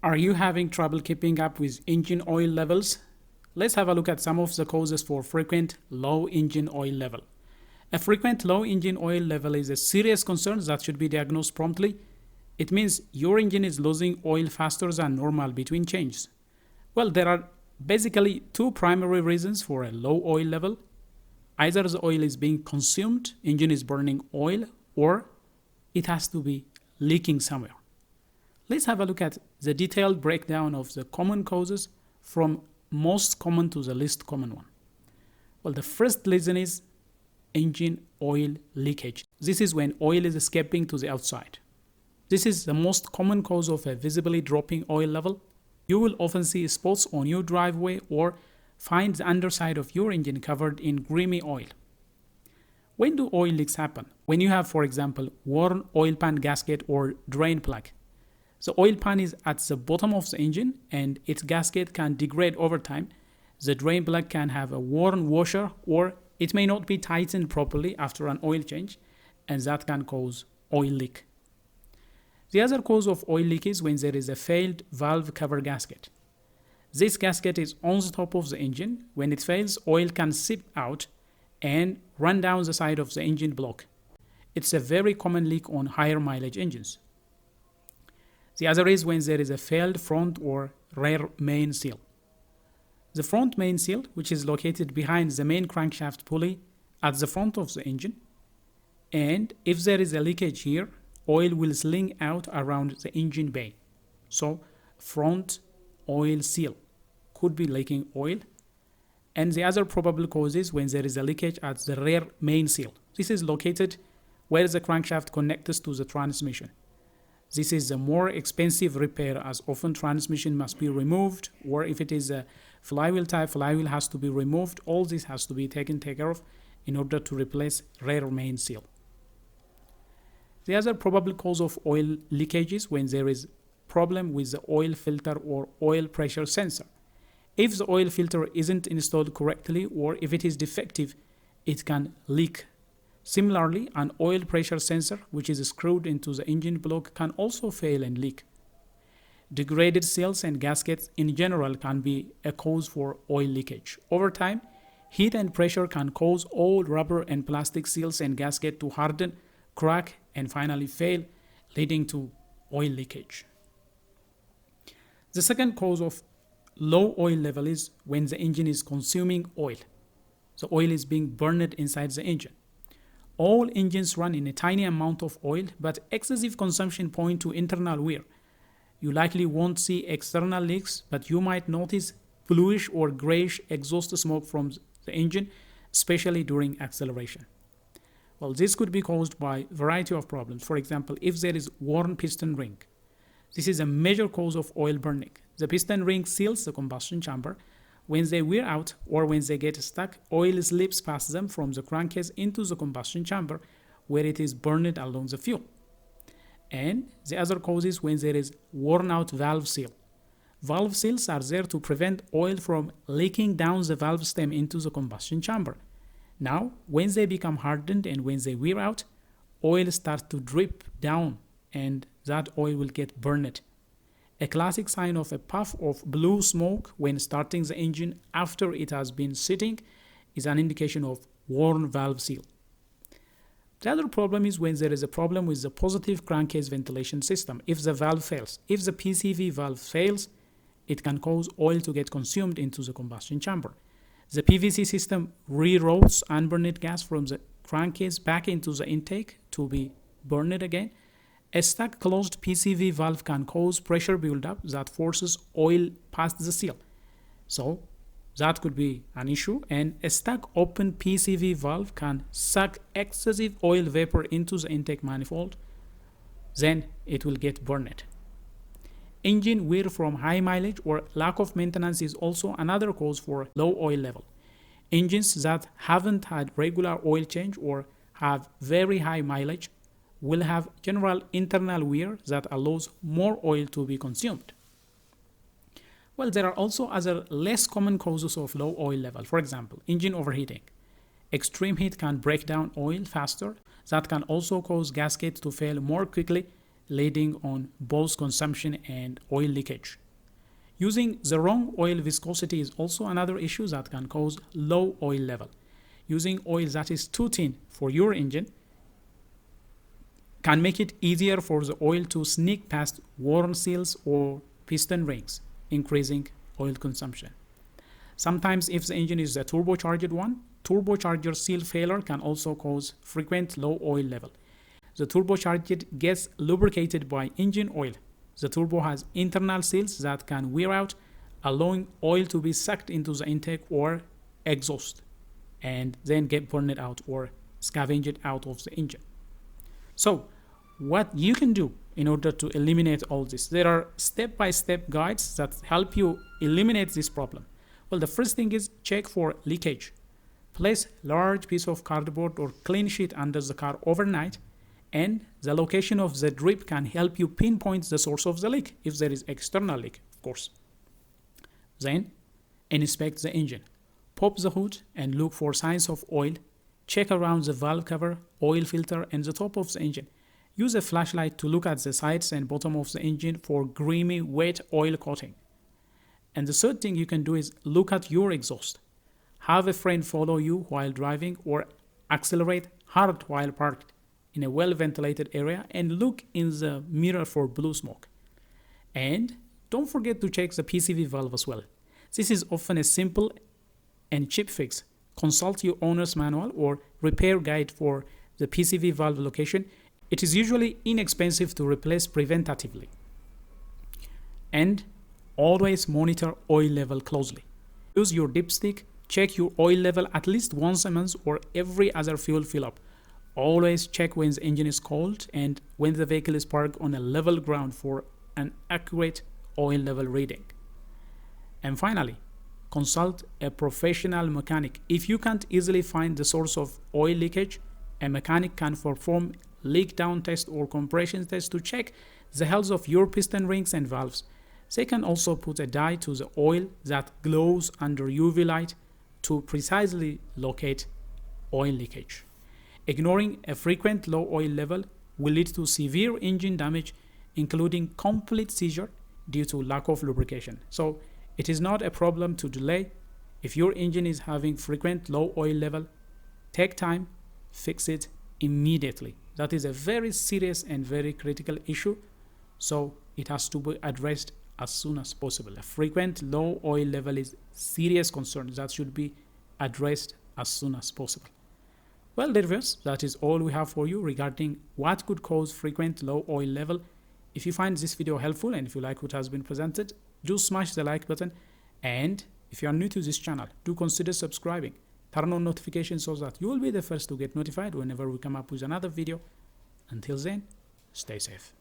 Are you having trouble keeping up with engine oil levels? Let's have a look at some of the causes for frequent low engine oil level. A frequent low engine oil level is a serious concern that should be diagnosed promptly. It means your engine is losing oil faster than normal between changes. Well, there are basically two primary reasons for a low oil level. Either the oil is being consumed, engine is burning oil, or it has to be leaking somewhere. Let's have a look at the detailed breakdown of the common causes from most common to the least common one. Well, the first reason is engine oil leakage. This is when oil is escaping to the outside. This is the most common cause of a visibly dropping oil level. You will often see spots on your driveway or find the underside of your engine covered in grimy oil. When do oil leaks happen? When you have, for example, worn oil pan gasket or drain plug. The oil pan is at the bottom of the engine and its gasket can degrade over time. The drain plug can have a worn washer or it may not be tightened properly after an oil change, and that can cause oil leak. The other cause of oil leak is when there is a failed valve cover gasket. This gasket is on the top of the engine. When it fails, oil can seep out and run down the side of the engine block. It's a very common leak on higher mileage engines. The other is when there is a failed front or rear main seal. The front main seal, which is located behind the main crankshaft pulley at the front of the engine, and if there is a leakage here, oil will sling out around the engine bay. So, front oil seal could be leaking oil. And the other probable cause is when there is a leakage at the rear main seal. This is located where the crankshaft connects to the transmission. This is a more expensive repair as often transmission must be removed, or if it is a flywheel type, flywheel has to be removed. All this has to be taken care of in order to replace rear main seal. The other probable cause of oil leakage is when there is problem with the oil filter or oil pressure sensor. If the oil filter isn't installed correctly or if it is defective, it can leak. Similarly, an oil pressure sensor, which is screwed into the engine block, can also fail and leak. Degraded seals and gaskets in general can be a cause for oil leakage. Over time, heat and pressure can cause old rubber and plastic seals and gasket to harden, crack, and finally fail, leading to oil leakage. The second cause of low oil level is when the engine is consuming oil. The oil is being burned inside the engine. All engines run in a tiny amount of oil, but excessive consumption point to internal wear. You likely won't see external leaks, but you might notice bluish or grayish exhaust smoke from the engine, especially during acceleration. Well, this could be caused by a variety of problems. For example, if there is worn piston ring. This is a major cause of oil burning. The piston ring seals the combustion chamber. When they wear out or when they get stuck, oil slips past them from the crankcase into the combustion chamber where it is burned along the fuel. And the other cause is when there is worn out valve seal. Valve seals are there to prevent oil from leaking down the valve stem into the combustion chamber. Now, when they become hardened and when they wear out, oil starts to drip down and that oil will get burned. A classic sign of a puff of blue smoke when starting the engine after it has been sitting is an indication of worn valve seal. The other problem is when there is a problem with the positive crankcase ventilation system. If the valve fails, if the PCV valve fails, it can cause oil to get consumed into the combustion chamber. The PVC system reroutes unburned gas from the crankcase back into the intake to be burned again. A stuck closed PCV valve can cause pressure buildup that forces oil past the seal. So that could be an issue. And a stuck open PCV valve can suck excessive oil vapor into the intake manifold. Then it will get burned. Engine wear from high mileage or lack of maintenance is also another cause for low oil level. Engines that haven't had regular oil change or have very high mileage will have general internal wear that allows more oil to be consumed. Well, there are also other less common causes of low oil level. For example, engine overheating. Extreme heat can break down oil faster. That can also cause gaskets to fail more quickly, leading on both consumption and oil leakage. Using the wrong oil viscosity is also another issue that can cause low oil level. Using oil that is too thin for your engine can make it easier for the oil to sneak past worn seals or piston rings, increasing oil consumption. Sometimes if the engine is a turbocharged one, turbocharger seal failure can also cause frequent low oil level. The turbocharged gets lubricated by engine oil. The turbo has internal seals that can wear out, allowing oil to be sucked into the intake or exhaust and then get burned out or scavenged out of the engine. So what you can do in order to eliminate all this, there are step-by-step guides that help you eliminate this problem. Well, the first thing is check for leakage. Place large piece of cardboard or clean sheet under the car overnight, and the location of the drip can help you pinpoint the source of the leak if there is external leak, of course. Then inspect the engine. Pop the hood and look for signs of oil. Check around the valve cover, oil filter, and the top of the engine. Use a flashlight to look at the sides and bottom of the engine for grimy, wet oil coating. And the third thing you can do is look at your exhaust. Have a friend follow you while driving or accelerate hard while parked in a well-ventilated area and look in the mirror for blue smoke. And don't forget to check the PCV valve as well. This is often a simple and cheap fix. Consult your owner's manual or repair guide for the PCV valve location. It is usually inexpensive to replace preventatively. And always monitor oil level closely. Use your dipstick. Check your oil level at least once a month or every other fuel fill-up. Always check when the engine is cold and when the vehicle is parked on a level ground for an accurate oil level reading. And finally, consult a professional mechanic. If you can't easily find the source of oil leakage, a mechanic can perform leak down test or compression test to check the health of your piston rings and valves. They can also put a dye to the oil that glows under UV light to precisely locate oil leakage. Ignoring a frequent low oil level will lead to severe engine damage, including complete seizure due to lack of lubrication. So it is not a problem to delay. If your engine is having frequent low oil level, take time, fix it immediately. That is a very serious and very critical issue, so it has to be addressed as soon as possible. A frequent low oil level is serious concern that should be addressed as soon as possible. Well, dear viewers, that is all we have for you regarding what could cause frequent low oil level. If you find this video helpful and if you like what has been presented, do smash the like button. And if you are new to this channel, do consider subscribing. Turn on notifications so that you will be the first to get notified whenever we come up with another video. Until then, stay safe.